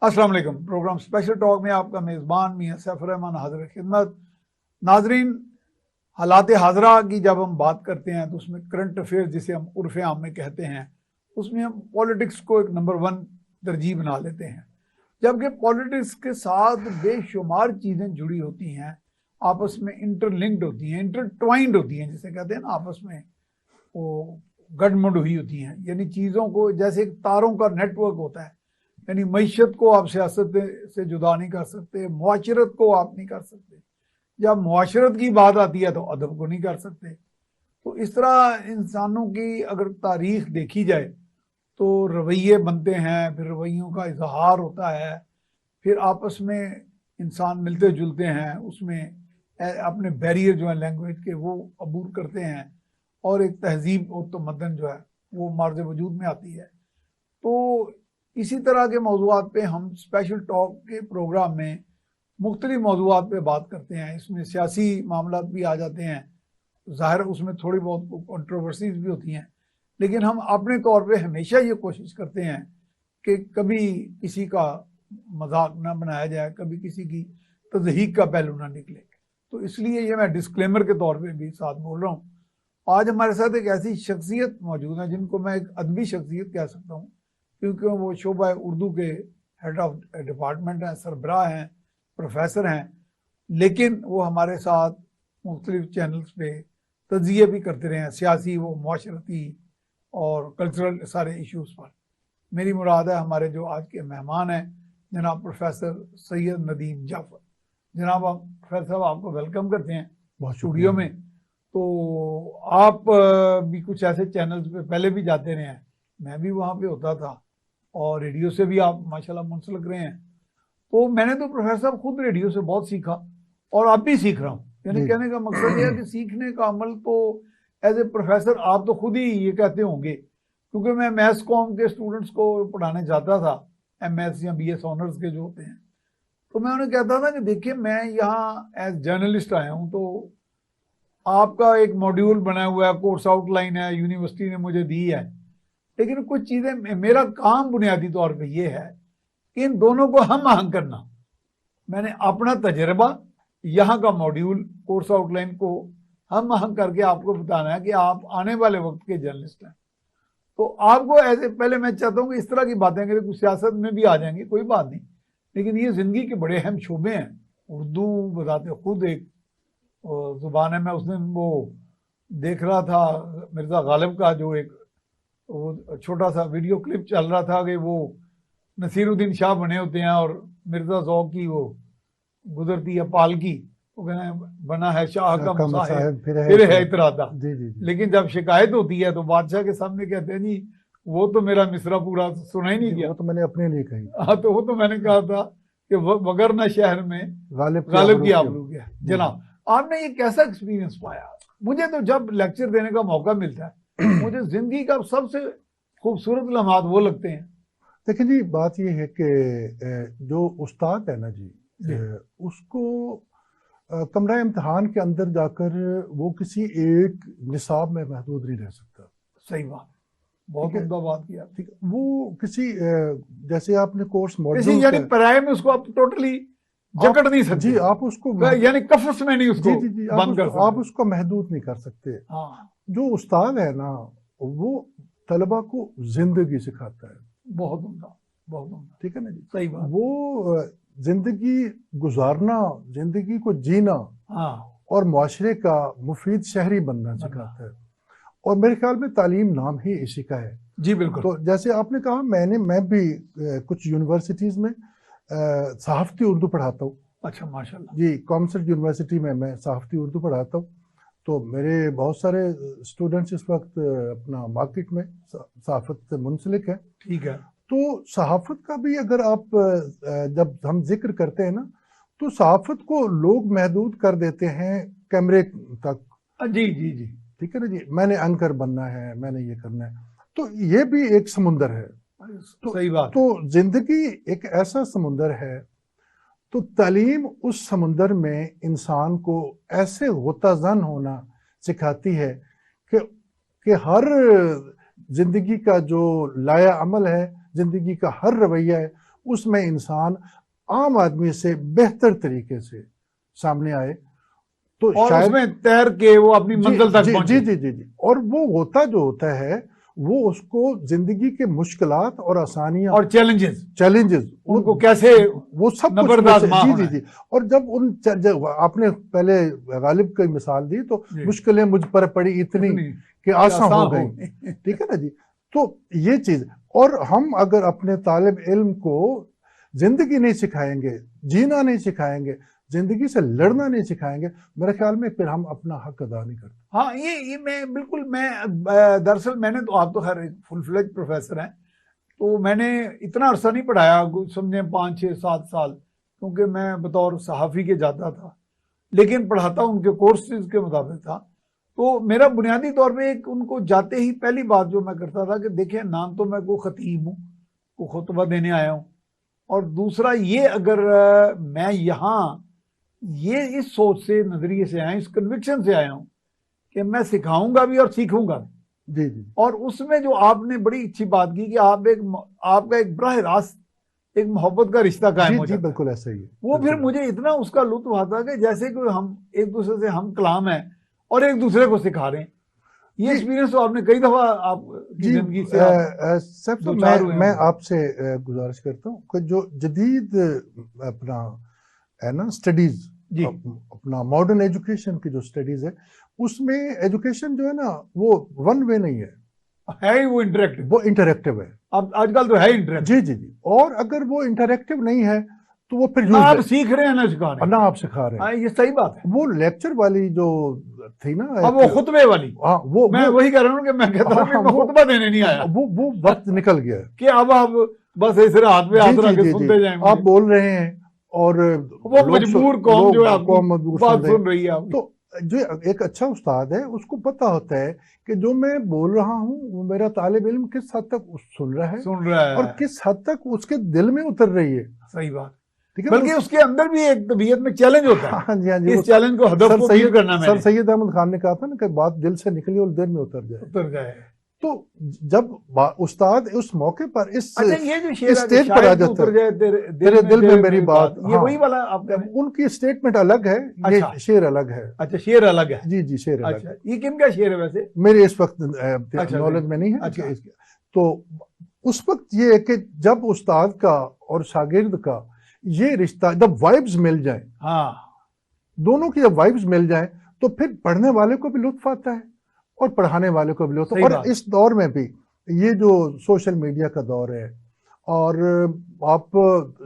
अस्सलाम वालेकुम। Programme special talk में आपका मेज़बान मियां सैफुर रहमान हाजिर खिदमत। नाजरीन, हालात हाजरा की जब हम बात करते हैं तो उसमें करंट अफेयर जिसे हम उर्फ़ आम में कहते हैं, उसमें हम पॉलिटिक्स को एक नंबर 1 तरजीह बना लेते हैं, जबकि पॉलिटिक्स के साथ बेशुमार चीज़ें जुड़ी होती हैं, आपस में इंटरलिंक्ड होती हैं, इंटरट्वाइंड होती हैं, जिसे कहते हैं ना, आपस में वो गठमंड हुई होती हैं। यानी चीज़ों को जैसे एक तारों का नेटवर्क होता है, यानी मईशत को आप सियासत से जुदा नहीं कर सकते, मुआशरत को आप नहीं कर सकते, जब मुआशरत की बात आती है तो अदब को नहीं कर सकते। तो इस तरह इंसानों की अगर तारीख देखी जाए तो रवैये बनते हैं, फिर रवैयों का इजहार होता है, फिर आपस में इंसान मिलते जुलते हैं, उसमें अपने बैरियर जो है लैंग्वेज के वो अबूर करते हैं और एक तहजीब और तमद्दन जो है वो मार्ज वजूद में आती है। तो इसी तरह के मौज़ूआत पे हम स्पेशल टॉक के प्रोग्राम में मुख्तलिफ मौज़ूआत पे बात करते हैं। इसमें सियासी मामला भी आ जाते हैं, ज़ाहिर उसमें थोड़ी बहुत कंट्रोवर्सीज भी होती हैं, लेकिन हम अपने तौर पे हमेशा ये कोशिश करते हैं कि कभी किसी का मजाक ना बनाया जाए, कभी किसी की तज़हीक का पहलू ना निकले। तो इसलिए ये मैं डिस्क्लेमर के तौर पे भी साथ बोल रहा हूँ। आज हमारे साथ एक ऐसी शख्सियत मौजूद है जिनको मैं एक अदबी शख्सियत कह सकता हूँ, क्योंकि वो शोबा उर्दू के हेड ऑफ डिपार्टमेंट हैं, सरबराह हैं, प्रोफेसर हैं, लेकिन वो हमारे साथ मुख्तलिफ चैनल्स पे तजिए भी करते रहे हैं, सियासी व माशरती और कल्चरल सारे इश्यूज़ पर। मेरी मुराद है हमारे जो आज के मेहमान हैं जनाब प्रोफेसर सैयद नदीम जाफर। जनाब आप प्रोफेसर साहब, आपको वेलकम करते हैं स्टूडियो में। तो आप भी कुछ ऐसे चैनल्स पे पहले भी जाते रहे हैं, मैं भी वहाँ पे होता था, और रेडियो से भी आप माशाल्लाह मुंसलिक रहे हैं। तो मैंने तो प्रोफेसर साहब खुद रेडियो से बहुत सीखा और अब भी सीख रहा हूँ। यानी कहने का मकसद यह है कि सीखने का अमल तो एज ए प्रोफेसर आप तो खुद ही ये कहते होंगे, क्योंकि मैं मैथ्स कॉम के स्टूडेंट्स को पढ़ाने जाता था, MS या BS ऑनर्स के जो होते हैं, तो मैं उन्हें कहता था कि देखिए मैं यहाँ एज जर्नलिस्ट आया हूँ, तो आपका एक मॉड्यूल बना हुआ है, कोर्स आउटलाइन है, यूनिवर्सिटी ने मुझे दी है, लेकिन कुछ चीज़ें मेरा काम बुनियादी तौर पे ये है कि इन दोनों को हम आहंग करना। मैंने अपना तजर्बा, यहाँ का मॉड्यूल, कोर्स आउटलाइन को हम आहंग करके आपको बताना है कि आप आने वाले वक्त के जर्नलिस्ट हैं। तो आपको ऐसे पहले मैं चाहता हूँ कि इस तरह की बातें करें, कुछ सियासत में भी आ जाएंगी, कोई बात नहीं, लेकिन ये ज़िंदगी के बड़े अहम शोबे हैं। उर्दू बताते खुद एक ज़ुबान है। मैं उस दिन वो देख रहा था मिर्ज़ा गालिब का जो एक वो छोटा सा वीडियो क्लिप चल रहा था कि वो नसीरुद्दीन शाह बने होते हैं और मिर्ज़ा ज़ौक की वो गुजरती है पालकी, वो कहना बना है शाह का मुसाहिब फिर है इतरादा। लेकिन जब शिकायत होती है तो बादशाह के सामने कहते हैं जी वो तो मेरा मिसरा पूरा सुना ही नहीं गया, वो तो मैंने अपने लिए कही। हाँ, तो वो तो मैंने कहा था कि वगरना शहर में गालिब की आबरू क्या। जनाब, आपने ये कैसा एक्सपीरियंस पाया? मुझे तो जब लेक्चर देने का मौका मिलता है मुझे जिंदगी का सबसे खूबसूरत लम्हात वो लगते हैं। देखिए जी, बात ये है कि जो उस्ताद है ना जी, उसको कमरा इम्तिहान के अंदर जाकर वो किसी एक निसाब में महदूद नहीं रह सकता। सही बात, बहुत उम्दा बात किया। ठीक, वो किसी जैसे आपने कोर्स मॉड्यूल यानी पराये में उसको आप टोटली जकड़ नहीं सकते जी, आप उसको यानी कफस में नहीं उसको जी, बंद कर सकते, आप उसको महदूद नहीं कर सकते। हाँ, जो उस्ताद है ना वो तलबा को जिंदगी सिखाता है। बहुत उम्दा, बहुत उम्दा। ठीक है ना जी, सही बात। वो जिंदगी गुजारना, जिंदगी को जीना, हाँ, और मुआशरे का मुफीद शहरी बनना सिखाता है। और मेरे ख्याल में तालीम नाम ही इसी का है। जी बिल्कुल। तो जैसे आपने कहा, मैं भी कुछ यूनिवर्सिटीज में सहाफ़ती उर्दू पढ़ाता हूँ। अच्छा, माशाल्लाह जी, कॉमर्स यूनिवर्सिटी में मैं सहाफ़ती उर्दू पढ़ाता हूँ। तो मेरे बहुत सारे स्टूडेंट्स इस वक्त अपना मार्केट में सहाफ़त से मुंसलिक है। ठीक है। तो सहाफ़त का भी अगर आप जब हम जिक्र करते हैं ना, तो सहाफ़त को लोग महदूद कर देते हैं कैमरे तक। जी जी जी, ठीक है ना जी, मैंने एंकर बनना है, मैंने ये करना है, तो ये भी एक समुंदर है। सही बात। तो जिंदगी एक ऐसा समुंदर है, तो तालीम उस समुंदर में इंसान को ऐसे गोताज़न होना सिखाती है कि हर जिंदगी का जो लाया अमल है, जिंदगी का हर रवैया है, उसमें इंसान आम आदमी से बेहतर तरीके से सामने आए, तो और शायद उसमें तैर के वो अपनी मंजिल तक जी पहुंचे। जी जी जी। और वो होता है वो उसको जिंदगी के मुश्किलात और आसानियां और चैलेंजेस उनको कैसे वो सब कुछ नबरदार जी जी जी। और जब जब आपने पहले गालिब की मिसाल दी, तो मुश्किलें मुझ पर पड़ी इतनी कि आसान हो गई, ठीक है ना जी। तो ये चीज, और हम अगर अपने तालिब इल्म को जिंदगी नहीं सिखाएंगे, जीना नहीं सिखाएंगे, जिंदगी से लड़ना नहीं सिखाएंगे, मेरे ख्याल में फिर हम अपना हक अदा नहीं करते। हाँ, ये मैं दरअसल मैंने तो, आप तो खैर एक फुल फ्लेज प्रोफेसर हैं, तो मैंने इतना अरसा नहीं पढ़ाया, समझे 5, 6, 7 साल, क्योंकि मैं बतौर सहाफ़ी के जाता था, लेकिन पढ़ाता उनके कोर्सेज के मुताबिक था। तो मेरा बुनियादी तौर पे एक, उनको जाते ही पहली बात जो मैं करता था कि देखिए, नाम तो मैं को खतीब हूँ, को खुतबा देने आया हूँ, और दूसरा ये, अगर मैं यहाँ ये इस सोच से, नजरिए से आया, इस कन्विक्शन से आया हूँ कि मैं सिखाऊंगा भी और सीखूंगा भी। जी जी। और उसमें जो आपने बड़ी अच्छी बात की कि आपका एक बराह रास्त एक मोहब्बत का रिश्ता कायम हो जी जाता है। बिल्कुल ऐसा ही है। वो फिर मुझे इतना उसका लुत्फ आता है कि जैसे कोई हम एक दूसरे से हम कलाम है और एक दूसरे को सिखा रहे हैं। ये एक्सपीरियंस तो आपने कई दफा आपकी जिंदगी से सर, मैं आपसे गुजारिश करता हूँ कि जो जदीद अपना है ना स्टडीज, अपना मॉडर्न एजुकेशन की जो स्टडीज है, उसमें एजुकेशन जो है ना वो वन वे नहीं है, वो इंटरेक्टिव, वो इंटरेक्टिव है। अब आजकल तो है इंटरेक्टिव। जी जी जी। और अगर वो इंटरेक्टिव नहीं है तो वो फिर ना आप सीख रहे हैं ना सिखा रहे हैं, ना आप सिखा रहे हैं। ये सही बात है। वो लेक्चर वाली जो थी ना, अब वो खुतबे वाली, हाँ वो मैं वही कह रहा हूँ कि मैं कहता हूँ मैं खुतबा देने नहीं आया, वो वक्त निकल गया कि अब आप बस ऐसे हाथ पे हाथ रख के सुनते जाएंगे। आप बोल रहे हैं और वो मजबूर कौम जो है कौम मजबूर बात सुन रही है। तो जो एक अच्छा उस्ताद है उसको पता होता है कि जो मैं बोल रहा हूँ वो मेरा तालिब इल्म किस हद तक सुन रहा है और किस हद तक उसके दिल में उतर रही है। सही बात, ठीक है। बल्कि उसके अंदर भी एक तबीयत में चैलेंज होता है। हाँ जी, हाँ जी। इस चैलेंज को हदफ को क्लियर करना है। सर सैयद अहमद खान ने कहा था ना कि बात दिल से निकली और दिल में उतर जाए। तो जब उस्ताद उस मौके पर इस ये जो शेर स्टेज पर आ जाता है, तेरे दिल में मेरी बात, ये वही वाला आप कह रहे हैं। उनकी स्टेटमेंट अलग है, ये शेर अलग है। अच्छा, शेर अलग है। जी जी, शेर अलग है। ये किन का शेर है वैसे? मेरे इस वक्त नॉलेज में नहीं है। तो उस वक्त ये है कि जब उस्ताद का और शागिर्द का ये रिश्ता, जब वाइब्स मिल जाए, हाँ, दोनों की जब वाइब्स मिल जाए, तो फिर पढ़ने वाले को भी लुत्फ आता है और पढ़ाने वाले को भी लुत्फ। और इस दौर में भी, ये जो सोशल मीडिया का दौर है और आप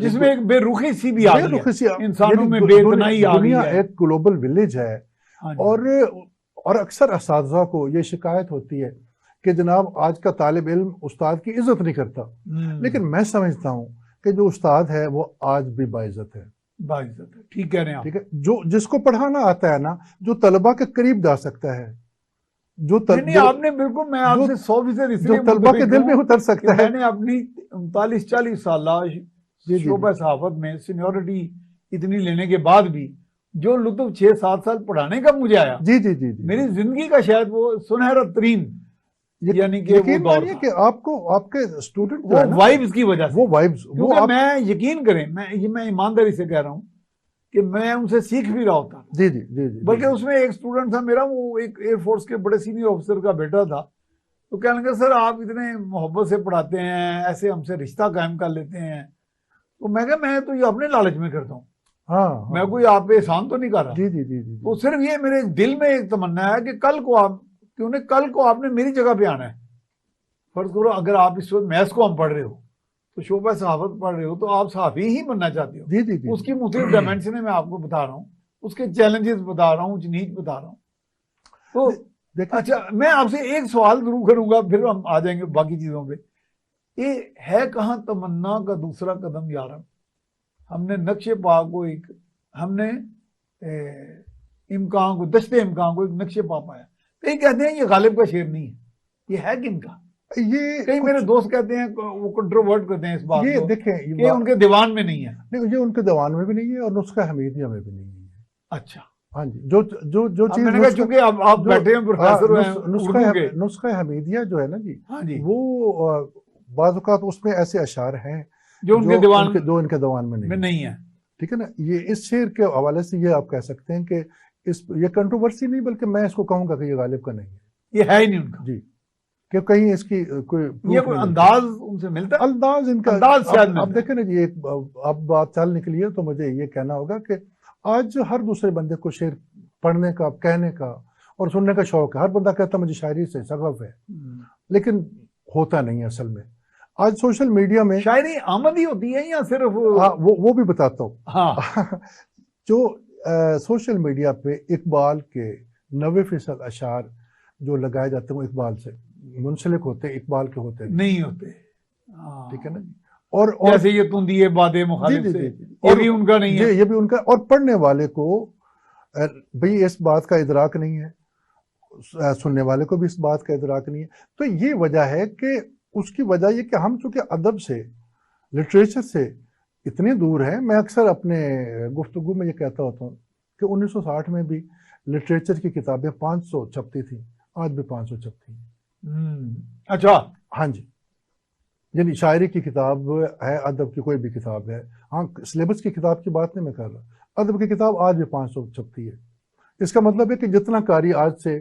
जिसमें एक बेरुखी सी भी आ गई है, इंसानों में बेतनाई आ गई है। एक ग्लोबल विलेज है। और अक्सर असातिज़ा को ये शिकायत होती है कि जनाब आज का तालिब इल्म उस्ताद की इज्जत नहीं करता। लेकिन मैं समझता हूँ कि जो उस्ताद है वो आज भी बाइज्जत है। ठीक कह रहे हैं आप। ठीक है, जो जिसको पढ़ाना आता है ना, जो तलबा के करीब जा सकता है, जो आपने बिल्कुल, मैं आपसे 100% इसलिए तलबा के दिल में उतर सकता है। मैंने अपनी 39-40 साल शोबा सहाफत में सीनियोरिटी इतनी लेने के बाद भी जो लुत्फ 6-7 साल पढ़ाने का मुझे आया, जी जी जी, मेरी जिंदगी का शायद वो सुनहरा तरीन, यानी कि वो दौर था कि आपको आपके स्टूडेंट वो वाइब्स की वजह से, वो वाइब्स, वो मैं यकीन करें, मैं ईमानदारी से कह रहा हूँ कि मैं उनसे सीख भी रहा होता। जी जी जी जी। बल्कि उसमें एक स्टूडेंट था मेरा, वो एक एयरफोर्स के बड़े सीनियर ऑफिसर का बेटा था। तो कहने लगा, सर आप इतने मोहब्बत से पढ़ाते हैं, ऐसे हमसे रिश्ता कायम कर लेते हैं। तो मैं कहा, मैं तो ये अपने लालच में करता हूँ। हाँ, मैं कोई आप पे एहसान तो नहीं कर रहा। जी जी जी जी। तो सिर्फ ये मेरे दिल में एक तमन्ना है कि कल को आपने मेरी जगह पे आना है। फर्ज करो अगर आप इस वक्त मैथ्स को हम पढ़ रहे हो, तो शोबा सहाफत पढ़ रहे हो, तो आप सहाफी ही बनना चाहते हो। जी जी जी। उसकी मुख्तलिफ डायमेंशन मैं आपको बता रहा हूँ, उसके चैलेंजेस बता रहा हूँ, नीच बता रहा हूँ। तो अच्छा, मैं आपसे एक सवाल जरूर करूंगा, फिर हम आ जाएंगे बाकी चीजों पे। ये है कहाँ तमन्ना का दूसरा कदम यार? हमने नक्शे पा को एक, हमने इम्कान को, दश्ते इम्कान को एक नक्शे पा पाया। कई कहते हैं ये गालिब का शेर नहीं है, ये है किनका? ये कई मेरे दोस्त कहते हैं, वो कंट्रोवर्ट करते हैं इस बात को, देखें, ये उनके दीवान में नहीं है। नहीं, ये उनके दीवान में भी नहीं है और नुस्खा हमीदिया में भी नहीं है। अच्छा, हाँ जी। जो जो जो चीज, मैंने कहा चूंकि आप बैठे हैं प्रोफेसर हैं, नुस्खा हमीदिया जो है ना जी, हाँ जी, वो बाज़ औक़ात उसमें ऐसे अशार हैं जो उनके दीवान जो इनके दीवान में में नहीं है। ठीक है ना। ये इस शेर के हवाले से ये आप कह सकते हैं कि ये कंट्रोवर्सी नहीं, बल्कि मैं इसको कहूंगा कि ये गालिब का नहीं है, ये है ही नहीं उनका जी, कि कहीं इसकी कोई ये कोई अंदाज उनसे मिलता है, अंदाज इनका अंदाज शायद अब देखें ना जी, अब बात चल निकली है तो मुझे ये कहना होगा कि आज हर दूसरे बंदे को शेर पढ़ने का, कहने का और सुनने का शौक है। हर बंदा कहता मुझे शायरी से शगफ है, लेकिन होता नहीं है असल में। आज सोशल मीडिया में शायरी आमदी होती है या सिर्फ वो भी बताता हूँ। हाँ जो सोशल मीडिया पे इकबाल के 90% अशार जो लगाए जाते हैं वो इकबाल से मुंसलिक होते, इकबाल के होते नहीं होते। ठीक है ना। और जैसे ये तुंदी है बादे मुखालिफ से, ये भी उनका नहीं है, ये भी उनका। और पढ़ने वाले को भाई इस बात का इदराक नहीं है, सुनने वाले को भी इस बात का इदराक नहीं है। तो ये वजह है कि उसकी वजह ये कि हम चूंकि अदब से, लिटरेचर से इतने दूर हैं। मैं अक्सर अपने गुफ्तगू में ये कहता होता हूँ कि 1960 में भी लिटरेचर की किताबें 500 छपती थी, आज भी 500 छपती हैं। अच्छा, हाँ जी, यानी शायरी की किताब है, अदब की कोई भी किताब है, हाँ सिलेबस की किताब की बात नहीं मैं कर रहा, अदब की किताब आज भी 500 छपती है। इसका मतलब है कि जितना कारी आज से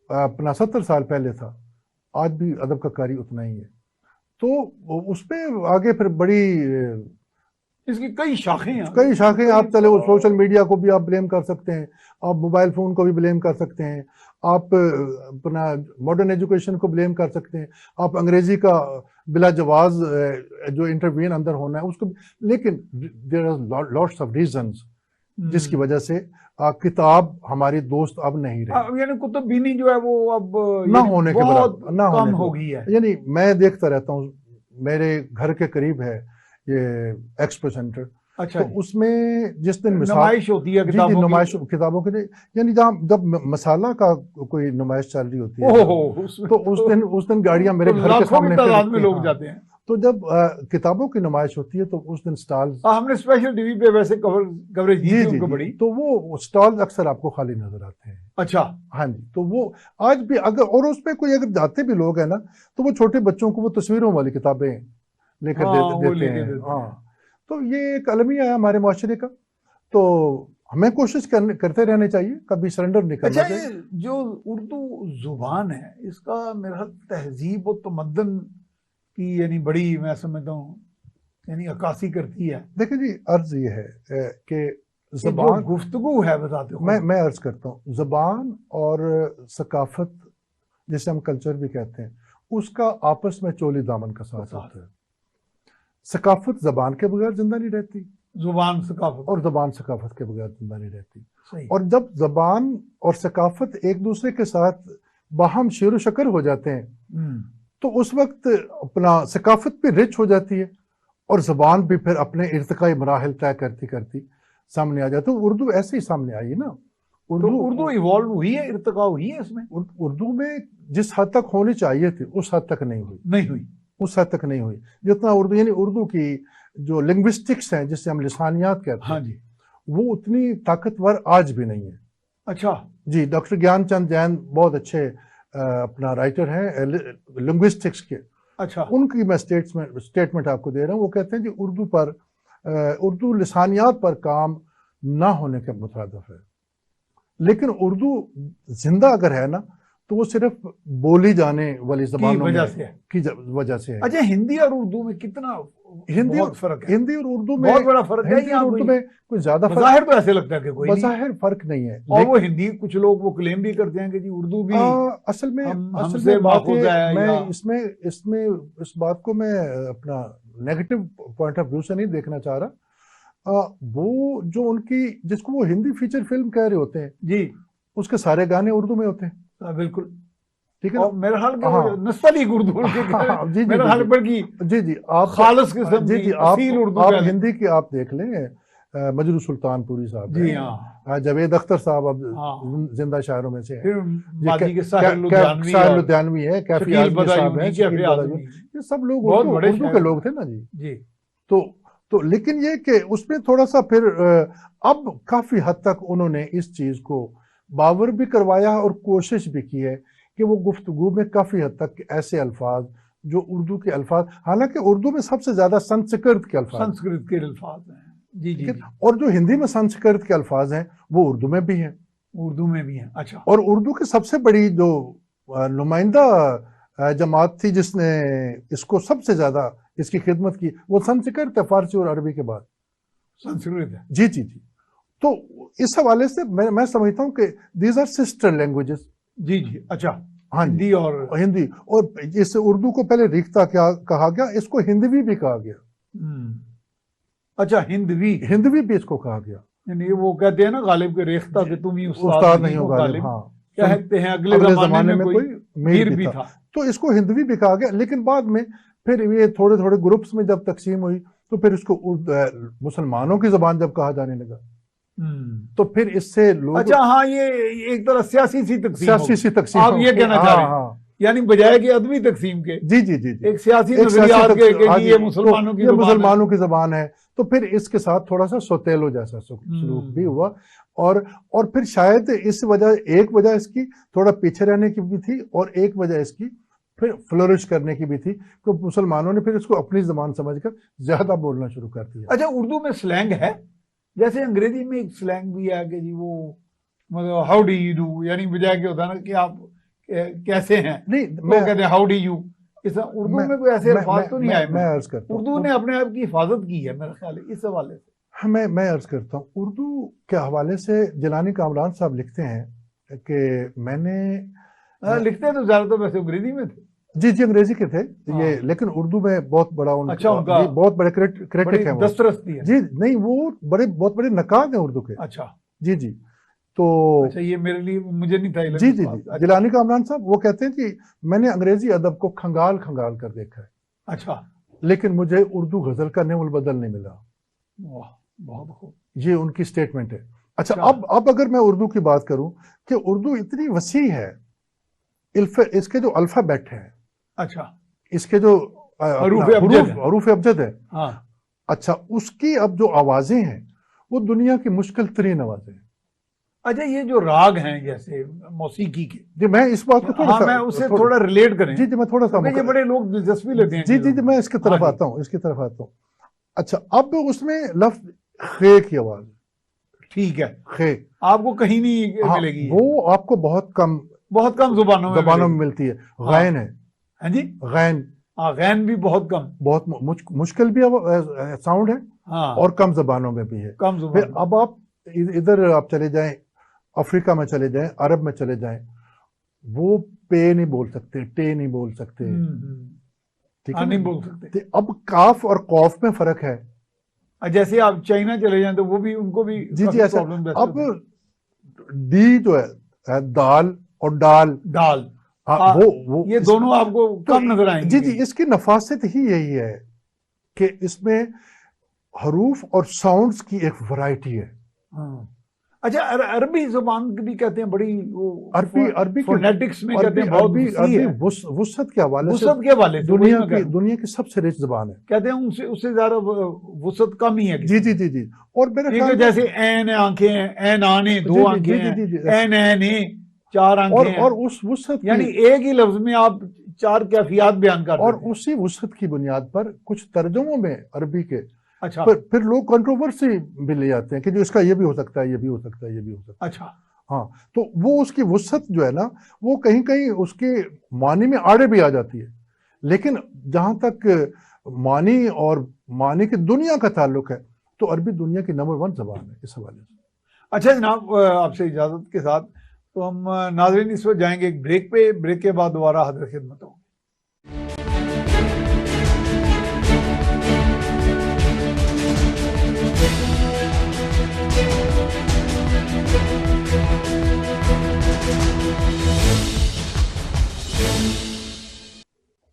अपना 70 साल पहले था, आज भी अदब का कारी उतना ही है। तो उस पर आगे फिर बड़ी इसकी कई शाखें हैं, कई शाखें। आप चले वो सोशल मीडिया को भी आप ब्लेम कर सकते हैं, आप मोबाइल फोन को भी ब्लेम कर सकते हैं, आप अपना मॉडर्न एजुकेशन को ब्लेम कर सकते हैं, आप अंग्रेजी का बिला जवाज जो इंटरवीन अंदर होना है उसको। लेकिन there are lots of reasons जिसकी वजह से किताब हमारी दोस्त अब नहीं रही। यानी कुतुबबीनी जो है वो अब ना होने के बराबर, ना कम हो गई है। यानी मैं देखता रहता हूँ, मेरे घर के करीब है ये एक्सपो सेंटर। अच्छा, तो उसमें जिस दिन नुमाइश होती है किताबों की, नुमाइश किताबों के लिए, यानी जब मसाला का कोई नुमाइश चल रही होती है तो उस दिन गाड़ियां मेरे घर के सामने में लोग जाते हैं। तो जब किताबों की नुमाइश होती है तो उस दिन स्टॉल, हमने स्पेशल टीवी पे वैसे कवरेज की उनको बड़ी, तो वो स्टॉल अक्सर आपको खाली नजर आते हैं। अच्छा, हाँ जी, तो वो आज भी अगर, और उसपे कोई अगर जाते भी लोग हैं ना, तो वो छोटे बच्चों को वो तस्वीरों वाली किताबें लेकर देते हैं। हाँ, तो ये एक अलमिया है हमारे माशरे का, तो हमें कोशिश करते रहने चाहिए, कभी सरेंडर नहीं करना चाहिए। अच्छा, जो उर्दू जुबान है इसका मेरा तहजीब और तमद्दन की यानी बड़ी, मैं समझता हूँ यानी अक्कासी करती है। देखिए जी, अर्ज ये है कि ज़बान, गुफ्तगू है, बताते हो, मैं अर्ज करता हूँ, ज़बान और सकाफत जिसे हम कल्चर भी कहते हैं, उसका आपस में चोली दामन का साथ होता है। सकाफत ज़बान के बगैर जिंदा नहीं रहती, जुबान सकाफत, और ज़बान सकाफत के बगैर जिंदा नहीं रहती। सही। और जब ज़बान और सकाफत एक दूसरे के साथ बाहम शेर व शकर हो जाते हैं तो उस वक्त अपना सकाफत भी रिच हो जाती है और ज़बान भी फिर अपने इर्तिकाई मराहिल तय करती करती सामने आ जाती है। तो उर्दू ऐसे ही सामने आई ना। उर्दू इवॉल्व हुई है, इर्तिका हुई है इसमें। उर्दू में जिस हद तक होनी चाहिए थी उस हद तक नहीं हुई, उस हद तक नहीं हुई जितना उर्दू, यानी उर्दू की जो लिंग्विस्टिक्स हैं जिससे हम लिसानियात कहते हैं, हाँ जी, वो उतनी ताकतवर आज भी नहीं है। अच्छा जी, डॉक्टर ज्ञानचंद जैन बहुत अच्छे अपना राइटर हैं लिंग्विस्टिक्स के। अच्छा, उनकी मैं स्टेटमेंट आपको दे रहा हूँ। वो कहते हैं कि उर्दू पर उर्दू लिसानियात पर काम ना होने के मुताबिक है, लेकिन उर्दू जिंदा अगर है ना तो वो सिर्फ बोली जाने वाली ज़बानों की वजह से है। अच्छा, हिंदी और उर्दू में कितना बहुत फर्क है? हिंदी और उर्दू में बहुत बड़ा फर्क है। हिंदी और उर्दू में कोई ज्यादा बज़ाहिर तो ऐसे लगता है कि कोई बज़ाहिर फर्क नहीं है। और वो हिंदी, कुछ लोग वो क्लेम भी करते हैं कि जी उर्दू भी असल में बात है। मैं इसमें इस बात को मैं अपना नेगेटिव पॉइंट ऑफ व्यू से नहीं देखना चाह रहा। वो जो उनकी, जिसको वो हिंदी फीचर फिल्म कह रहे होते हैं जी, उसके सारे गाने उर्दू में होते हैं। बिल्कुल, ठीक है ना। मेरे ख्याल के नस्तलीक उर्दू के मेरे ख्याल पर की जी आप खालिस किस्म की असील उर्दू, आप हिंदी की आप देख लें, मजरू सुल्तानपुरी साहब जी, हाँ, जावेद अख्तर साहब अब जिंदा शायरों में से हैं, साहिल लुधियानवी है, कैफी आज़मी साहब हैं, ये सब लोग उर्दू के लोग थे ना जी। तो लेकिन ये कि उसमें थोड़ा सा फिर अब काफी हद तक उन्होंने इस चीज को बावर भी करवाया और कोशिश भी की है कि वो गुफ्तगू में काफी हद तक ऐसे अल्फाज जो उर्दू के अल्फाज, हालांकि उर्दू में सबसे ज्यादा संस्कृत के अल्फाज, संस्कृत के अल्फाज हैं, जी जी, जी। और जो हिंदी में संस्कृत के अल्फाज हैं वो उर्दू में भी हैं। उर्दू में भी हैं, अच्छा। और उर्दू की सबसे बड़ी जो नुमाइंदा जमात थी जिसने इसको सबसे ज्यादा इसकी खिदमत की, वो संस्कृत है, फारसी और अरबी के बाद संस्कृत है। जी जी जी। तो इस हवाले से मैं समझता हूँ कि दीज आर सिस्टर लैंग्वेजेस। जी जी, अच्छा। हाँ, हिंदी और इस उर्दू को पहले रिख्ता क्या कहा गया, इसको हिंदवी भी कहा गया। अच्छा, हिंदवी भी इसको कहा गया। यानी वो कहते हैं ना गालिब के रेख्ता कि तुम ही उस्ताद नहीं हो गालिब। हाँ, कहते हैं अगले जमाने में कोई मीर भी था, तो इसको हिंदवी भी कहा गया। लेकिन बाद में फिर ये थोड़े थोड़े ग्रुप्स में जब तकसीम हुई तो फिर इसको मुसलमानों की जबान जब कहा जाने लगा तो फिर इससे लोग, अच्छा हाँ, ये एक तरह सियासी सी तकसीम आप ये कहना चाह रहे हैं, यानी बजाय कि अदबी तकसीम के जी जी जी, एक सियासी नजरियात के ये मुसलमानों की जबान है। तो फिर इसके साथ थोड़ा सा सोतेलो जैसा सलूक भी हुआ। और फिर शायद इस एक वजह इसकी थोड़ा पीछे रहने की भी थी, और एक वजह इसकी फिर फ्लोरिश करने की भी थी, तो मुसलमानों ने फिर इसको अपनी जबान समझकर ज्यादा बोलना शुरू कर दिया। अच्छा, उर्दू में स्लैंग है, जैसे अंग्रेजी में एक स्लैंग भी है कि जी वो मतलब हाउ डू यू डू, यानी बजाय के होता है ना कि आप कैसे हैं, नहीं मैं कहते हैं हाउ डू यू। इस उर्दू में कोई ऐसे अल्फाज तो नहीं आए। मैं अर्ज करता हूं, उर्दू ने अपने आप की हिफाजत की है मेरे ख्याल इस हवाले से। मैं अर्ज करता हूँ, उर्दू के हवाले से जिलानी कामरान साहब लिखते हैं कि मैंने लिखते तो ज्यादातर वैसे अंग्रेजी में थे। जी जी, अंग्रेजी के थे ये, लेकिन उर्दू में बहुत बड़ा उनका बहुत बड़े क्रिटिक है, दस्तरस्ती है जी। नहीं, वो बहुत बड़े नकाद हैं उर्दू के। अच्छा जी जी। तो अच्छा, ये मेरे लिए मुझे नहीं था जी जी जी, जिलानी कामरान साहब वो कहते हैं कि मैंने अंग्रेजी अदब को खंगाल कर देखा है, अच्छा, लेकिन मुझे उर्दू गजल का नेमुल बदल नहीं मिला। वाह, बहुत खूब, ये उनकी स्टेटमेंट है। अच्छा, अब अगर मैं उर्दू की बात करूं कि उर्दू इतनी वसी है, इसके जो अल्फाबेट है, अच्छा, इसके जो हरूफ अबजद है, हाँ, अच्छा, उसकी अब जो आवाजें हैं वो दुनिया की मुश्किल तरीन आवाजें हैं। अच्छा, ये जो राग हैं जैसे मौसीकी के, जी मैं इस बात को थोड़ा मैं उससे थोड़ा रिलेट करें। जी जी, मैं थोड़ा सा, ये बड़े लोग दिलचस्पी लेते हैं। जी जी जी, मैं इसकी तरफ आता हूँ। अच्छा, अब उसमें लफ्ज खे की आवाज, ठीक है, खे आपको कहीं नहीं मिलेगी, वो आपको बहुत कम जुबानों में मिलती है। गैन है, हाँ जी, गैन भी बहुत कम, बहुत मुश्किल भी साउंड है, हाँ, और कम जुबानों में भी है। फिर अब आप इधर आप चले जाएं, अफ्रीका में चले जाएं, अरब में चले जाएं, वो पे नहीं बोल सकते, टे नहीं बोल सकते, ठीक है, नहीं बोल सकते। अब काफ और कौफ में फर्क है। जैसे आप चाइना चले जाएं तो वो भी, उनको भी जी जी ऐसा। अब डी जो है दाल और डाल, वो ये दोनों आपको कम नजर आएंगे। जी जी, इसकी नफासत ही यही है कि इसमें हरूफ और साउंड्स की एक वैरायटी है। अच्छा, अरबी जुबान भी कहते हैं बड़ी, वो अरबी फोनेटिक्स में कहते हैं बहुत अरबी वुसअत के हवाले से दुनिया की सबसे रिच जुबान है, कहते हैं। उससे ज्यादा वुसअत कम ही है। जी जी जी जी। और मेरे ख्याल जैसे ऐन आंखें हैं, ऐन आने दो आंखें हैं, ऐन ऐने चार आंखें हैं, और उस वुसअत यानी एक ही लफ्ज में आप चार कैफियत बयान करते हैं। और उसी वुसअत की बुनियाद पर कुछ तर्जुमों में अरबी के, अच्छा, फिर लोग कंट्रोवर्सी भी ले जाते हैं कि जो इसका ये भी हो सकता है, ये भी हो सकता है, ये भी हो सकता है। अच्छा, हाँ, तो वो उसकी वुसअत जो है ना, वो कहीं कहीं उसके मानी में आड़े भी आ जाती है, लेकिन जहां तक मानी और मानी की दुनिया का ताल्लुक है तो अरबी दुनिया की नंबर 1 ज़बान है इस हवाले से। अच्छा जनाब, आपसे इजाजत के साथ तो हम नाज़रीन इस वक्त जाएंगे एक ब्रेक पे, ब्रेक के बाद दोबारा हाजिर खिदमत होंगे।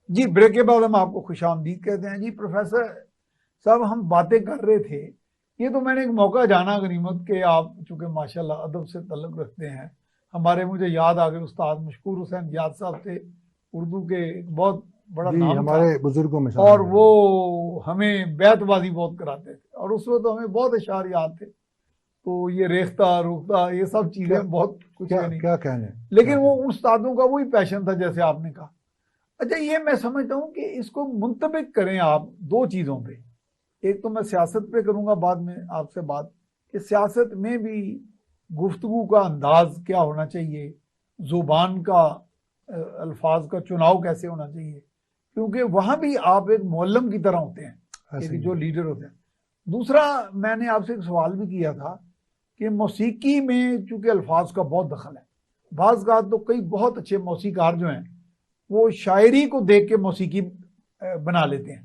जी, ब्रेक के बाद हम आपको खुशामदीद कहते हैं। जी प्रोफेसर साहब, हम बातें कर रहे थे, ये तो मैंने एक मौका जाना गनीमत के आप चूंकि माशाल्लाह अदब से तल्लुक़ रखते हैं, हमारे मुझे याद आ गए उस्ताद मशकूर हुसैन याद साहब थे, उर्दू के एक बहुत बड़ा नाम हमारे बुजुर्गों में, और वो हमें बैतबाजी बहुत कराते थे और उस वक्त हमें बहुत अशार याद थे। तो ये रेख्ता रुख्ता ये सब चीजें बहुत कुछ क्या कहने, लेकिन वो उस्तादों का वही पैशन था जैसे आपने कहा। अच्छा, ये मैं समझता हूँ कि इसको मुंतबिक करें आप दो चीज़ों पे। एक तो मैं सियासत पे करूँगा बाद में आपसे बात, कि सियासत में भी गुफ्तगू का अंदाज क्या होना चाहिए, ज़ुबान का अल्फाज का चुनाव कैसे होना चाहिए, क्योंकि वहाँ भी आप एक मुअल्लिम की तरह होते हैं, एक जो लीडर होते हैं। दूसरा, मैंने आपसे एक सवाल भी किया था कि मौसीकी में चूँकि अल्फाज का बहुत दखल है, बाज़ बात तो कई बहुत अच्छे मौसीकार जो हैं वो शायरी को देख के मौसीकी बना लेते हैं,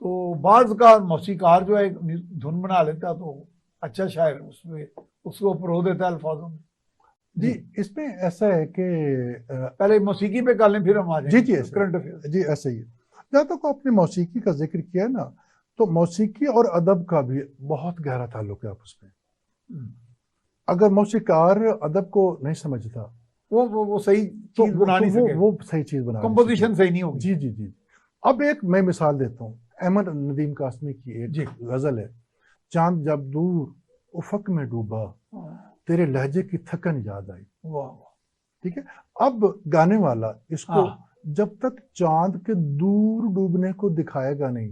तो बाज़ का मौसीकार जो है एक धुन बना लेता तो अच्छा शायर उसमें उसको परो देता है अल्फाजों में। जी, इसमें ऐसा है कि पहले मौसीकी पे कर लें फिर हम आ जाएंगे। जी करंट अफेयर। जी ऐसा ही है। जहाँ तक आपने मौसीकी का जिक्र किया है ना, तो मौसीकी और अदब का भी बहुत गहरा ताल्लुक है आपस में। अगर मौसीकार अदब को नहीं समझता वो सही चीज बना नहीं सकेगा, वो सही चीज बना, कंपोजिशन सही नहीं होगी। जी जी जी। अब एक मैं मिसाल देता हूँ, अहमद नदीम कासमी की एक गजल है, चांद जब दूर उफक में डूबा तेरे लहजे की थकन याद आई। वाह, ठीक है। अब गाने वाला इसको जब तक चांद के दूर डूबने को दिखाएगा नहीं,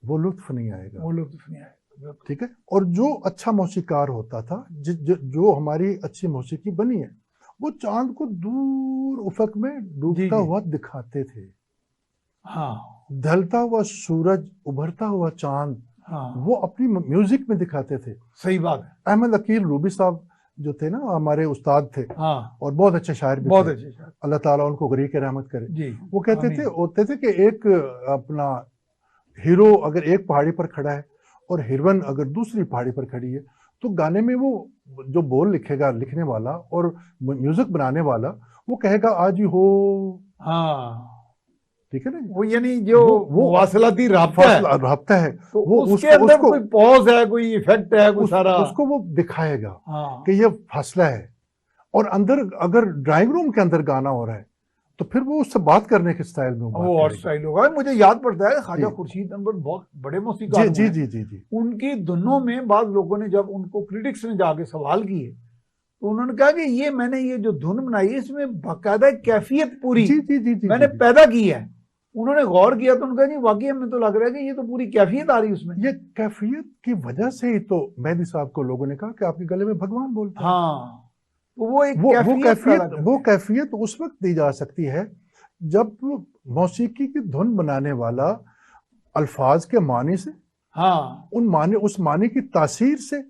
वो लुत्फ नहीं आएगा, वो लुत्फ नहीं आएगा। ठीक है। और जो अच्छा मौसीकार होता था, जो हमारी अच्छी मौसीकी बनी है, वो चांद को दूर उफक में डूबता हुआ दिखाते थे। ढलता हुआ सूरज, उभरता हुआ चांद, वो अपनी म्यूजिक में दिखाते थे। सही बात है। अहमद अकील रूबी साहब जो थे ना, हमारे उस्ताद थे, और बहुत अच्छे शायर भी थे, अल्लाह ताला उनको गरीक रहमत करे। वो कहते थे कि एक अपना हीरो अगर एक पहाड़ी पर खड़ा है और हीरोइन अगर दूसरी पहाड़ी पर खड़ी है, तो गाने में वो जो बोल लिखेगा, लिखने वाला और म्यूजिक बनाने वाला, वो कहेगा आज ही हो। ठीक है ना, वो यानी जो वो वासलाती राब्ता है, तो वो उसके अंदर कोई पॉज है, कोई इफेक्ट है, कोई सारा उसको वो दिखाएगा कि ये फासला है। और अंदर अगर ड्राइंग रूम के अंदर गाना हो रहा है, तो फिर वो उससे बात करने के स्टाइल में वो और स्टाइल होगा। मुझे याद पड़ता है ख्वाजा खुर्शीद अनवर बहुत बड़े मौसीकार जी जी जी जी। उनकी धुनों में बाद लोगों ने जब उनको क्रिटिक्स ने जाके सवाल किए, तो उन्होंने कहा कि ये मैंने ये जो धुन बनाई है, इसमें बाकायदा कैफियत पूरी मैंने पैदा की है। उन्होंने गौर किया तो उनका जी वाकई हमें तो लग रहा है कि ये तो पूरी कैफियत आ रही है उसमें। ये कैफियत की वजह से ही तो मेहदी साहब को लोगों ने कहा कि आपके गले में भगवान बोलते हैं। तो वो एक वो कैफियत उस वक्त दी जा सकती है जब मौसीकी की धुन बनाने वाला अल्फाज के मानी से, उस मानी की तासीर से,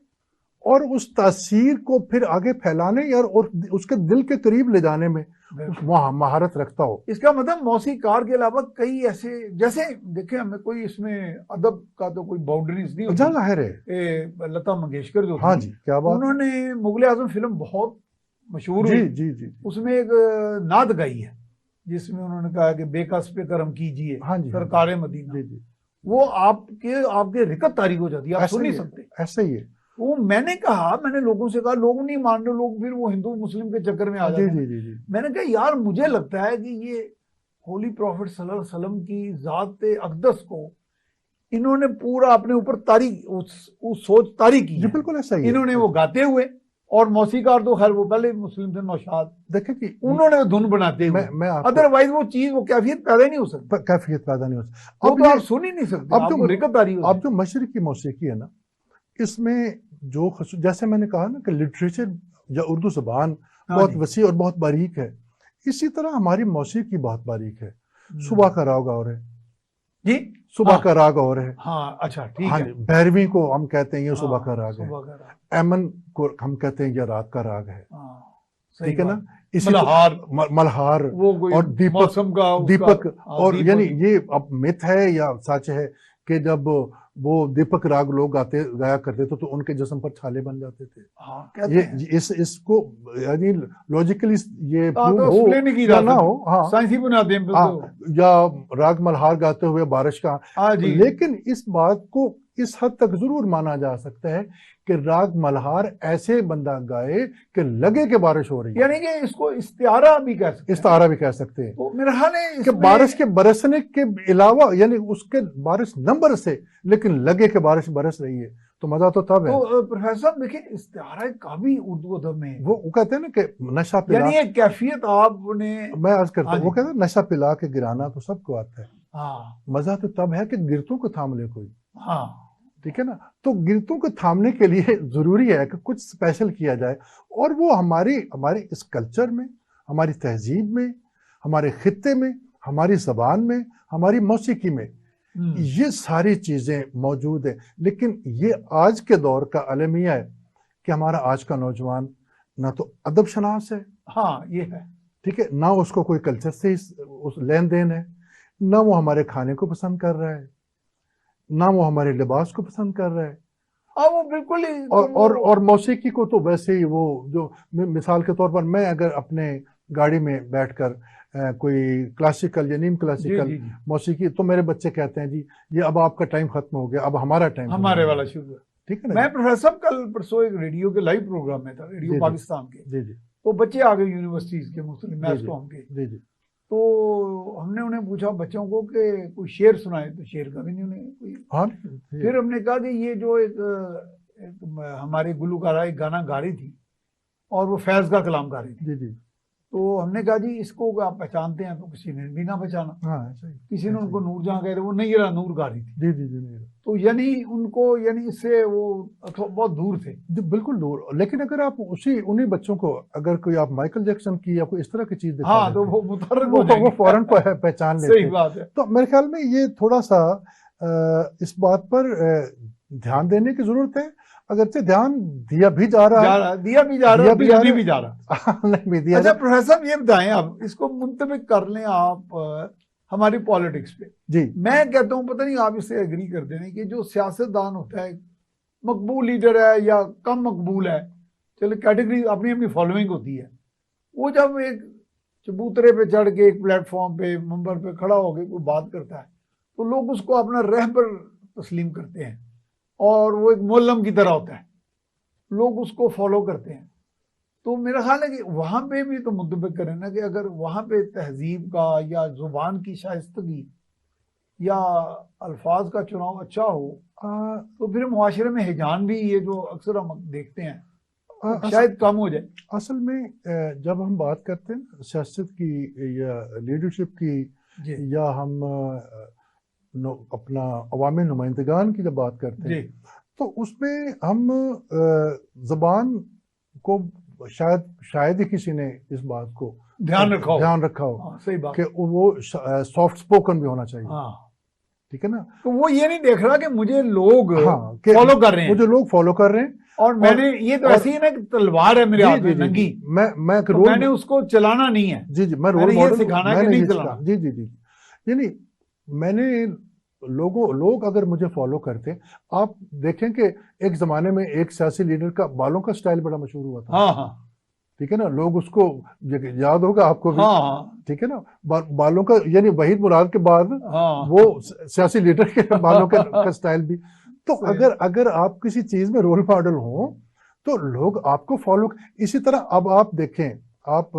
और उस तासीर को फिर आगे फैलाने और उसके दिल के करीब ले जाने में महारत रखता हो। इसका मतलब मौसीकार के अलावा कई ऐसे, जैसे देखें हमें कोई इसमें अदब का तो कोई बाउंड्रीज नहीं होती। जाहिर है लता मंगेशकर जो हाँ जी, क्या बात, उन्होंने मुगले आजम फिल्म बहुत मशहूर हुई, जी जी, उसमें एक नात गाई है जिसमें उन्होंने कहा कि बेकस पे करम कीजिए सरकारे मदीना। वो आपके रिकत तारीख हो जाती है, आप सुन नहीं सकते। ऐसा ही है। वो मैंने लोगों से कहा, लोग नहीं मान रहे, लोग फिर वो हिंदू मुस्लिम के चक्कर में आ जाते हैं। मैंने कहा यार मुझे लगता है कि ये होली प्रॉफिट सल्लल्लाहु अलैहि वसल्लम की जात अक़दस को इन्होंने पूरा अपने ऊपर तारी उस सोच तारी की है। बिल्कुल ऐसा ही इन्होंने वो गाते हुए, और मौसीकार तो खैर वो पहले मुस्लिम थे, नौशाद, देखे कि उन्होंने धुन बनाते हुए, अदरवाइज वो चीज वो कैफियत पैदा नहीं हो सकती। कैफियत पैदा नहीं हो सकती, अब तो आप सुन ही नहीं सकते। अब जो मशरिकी मौसीकी है ना, इसमें जो जैसे मैंने कहा ना कि लिटरेचर या उर्दू ज़बान बहुत वसी और बहुत बारीक है, इसी तरह हमारी मौसीकी बहुत बारीक है। सुबह का राग और है जी, सुबह का राग और है। अच्छा ठीक है। भैरवी को हम कहते हैं ये सुबह का राग है, ऐमन को हम कहते हैं ये रात का राग है। ठीक है ना। इसी मल्हार और दीपक और यानी ये अब मिथ है या सच है कि जब वो दीपक राग लोग गाया करते थे तो उनके जिस्म पर छाले बन जाते थे। ये इसको यानी लॉजिकली ये प्रूव ना हो, साइंसी बुनियाद या राग मल्हार गाते हुए बारिश का, लेकिन इस बात को इस हद तक जरूर माना जा सकता है कि राग मल्हार ऐसे बंदा गाए कि लगे कि बारिश हो रही है, यानी कि इसको इस्तिआरा भी कह सकते हैं। इस्तिआरा भी कह सकते हैं। तो मेरा ख्याल है कि बारिश के बरसने के अलावा, यानी उसके बारिश न बरसे लेकिन लगे कि बारिश बरस रही है, तो मजा तो तब है। तो प्रोफेसर साहब देखिए, इस्तिआरा का भी उर्दू अदब में वो कहते हैं ना कि नशा पिला, यानी एक कैफियत आपने। मैं अर्ज करता हाँ हूँ, वो जी। कहते हैं नशा पिला के गिराना तो सबको आता है, हाँ मजा तो तब है कि गिरतों को थाम ले कोई। हाँ ठीक है ना, तो गिरतों को थामने के लिए जरूरी है कि कुछ स्पेशल किया जाए, और वो हमारी हमारी इस कल्चर में, हमारी तहजीब में, हमारे खित्ते में, हमारी जबान में, हमारी मौसीकी में ये सारी चीजें मौजूद हैं। लेकिन ये आज के दौर का अलमिया है कि हमारा आज का नौजवान ना तो अदब शनास है, हाँ ये है, ठीक है, ना उसको कोई कल्चर से उस लेन देन है, ना वो हमारे खाने को पसंद कर रहा है, ना वो हमारे लिबास को पसंद कर रहा है, हाँ वो बिल्कुल ही और मौसीकी को तो वैसे ही वो जो मिसाल के तौर पर मैं अगर अपने गाड़ी में बैठकर कोई क्लासिकल या नीम क्लासिकल जी, जी। मौसीकी, तो मेरे बच्चे कहते हैं जी ये अब आपका टाइम खत्म हो गया, अब हमारा टाइम हमारे वाला शुरू है। ठीक है ना। मैं प्रोफेसर साहब कल परसों एक रेडियो के लाइव प्रोग्राम में था, रेडियो पाकिस्तान के, जी जी, तो बच्चे आ गए यूनिवर्सिटीज के, मुस्लिम मैथ्स कॉम के, जी जी, तो हमने उन्हें पूछा बच्चों को कि कोई शेर सुनाए, तो शेर का भी नहीं उन्हें कोई। हाँ, फिर हमने कहा कि ये जो एक हमारी गुलकारा एक गाना गा रही थी और वो फैज का कलाम गा रही थी, जी जी, तो हमने कहा जी इसको आप पहचानते हैं, तो किसी ने भी ना पहचाना। हाँ सही, किसी ने उनको नूर जहाँ कह रहे, वो नैरा नूर गा रही थी। जी जी जी, तो यानी उनको, यानी इससे वो बहुत दूर थे। बिल्कुल दूर। लेकिन अगर आप उन्हीं बच्चों को अगर कोई आप माइकल जैक्सन की या कोई इस तरह की चीज दिखा हाँ, तो वो मुतर्रक हो जाएंगे। वो फौरन पहचान लेते सही हैं। बात है। तो मेरे ख्याल में ये थोड़ा सा इस बात पर ध्यान देने की जरूरत है, अगरचे ध्यान दिया भी जा रहा है, दिया भी जा रहा है, नहीं भी जा रहा। नहीं भी दिया। अच्छा प्रोफेसर साहब ये बताएं, अब इसको मुंतबिक कर लें आप हमारी पॉलिटिक्स पे। जी, मैं कहता हूँ, पता नहीं आप इससे एग्री करते हैं कि जो सियासतदान होता है, मकबूल लीडर है या कम मकबूल है, चलो कैटेगरी अपनी अपनी फॉलोइंग होती है, वो जब एक चबूतरे पे चढ़ के एक प्लेटफॉर्म पे मंबर पे खड़ा होकर कोई बात करता है, तो लोग उसको अपना रहबर तस्लीम करते हैं और वो एक मोलम की तरह होता है, लोग उसको फॉलो करते हैं। तो मेरा ख्याल है कि वहां पे भी तो मुतबिक करें ना कि अगर वहां पे तहजीब का या जुबान की शाइस्तगी या अल्फाज का चुनाव अच्छा हो, तो फिर मुआशरे में हिजान भी, ये जो अक्सर हम देखते हैं, तो शायद कम हो जाए। असल में जब हम बात करते हैं सियासत की या लीडरशिप की, या हम अपना अवामी नुमाइंदगान की जब बात करते हैं, तो उसमें हम ज़बान को शायद ही किसी ने इस बात को ध्यान रखा हो। हाँ, सही बात कि वो सॉफ्ट स्पोकन भी होना चाहिए। हाँ, ठीक है ना, तो वो ये नहीं देख रहा कि मुझे लोग फॉलो कर रहे हैं, मुझे लोग फॉलो कर रहे हैं, और मैंने ये तो ऐसी ही ना कि तलवार है मेरे हाथ में नंगी, मैंने उसको चलाना नहीं है। जी जी, मैं रोल मॉडल सिखाना है कि नहीं चलाना। जी जी जी, यानी मैंने लोग अगर मुझे फॉलो करते, आप देखें कि एक जमाने में एक सियासी लीडर का बालों का स्टाइल बड़ा मशहूर हुआ था। हाँ हाँ, ठीक है ना, लोग उसको याद होगा आपको भी। हाँ, ठीक है ना, बालों का, यानी वहीद मुराद के बाद वो सियासी लीडर के बालों का स्टाइल भी। तो अगर आप किसी चीज में रोल मॉडल हो तो लोग आपको फॉलो। इसी तरह अब आप देखें, आप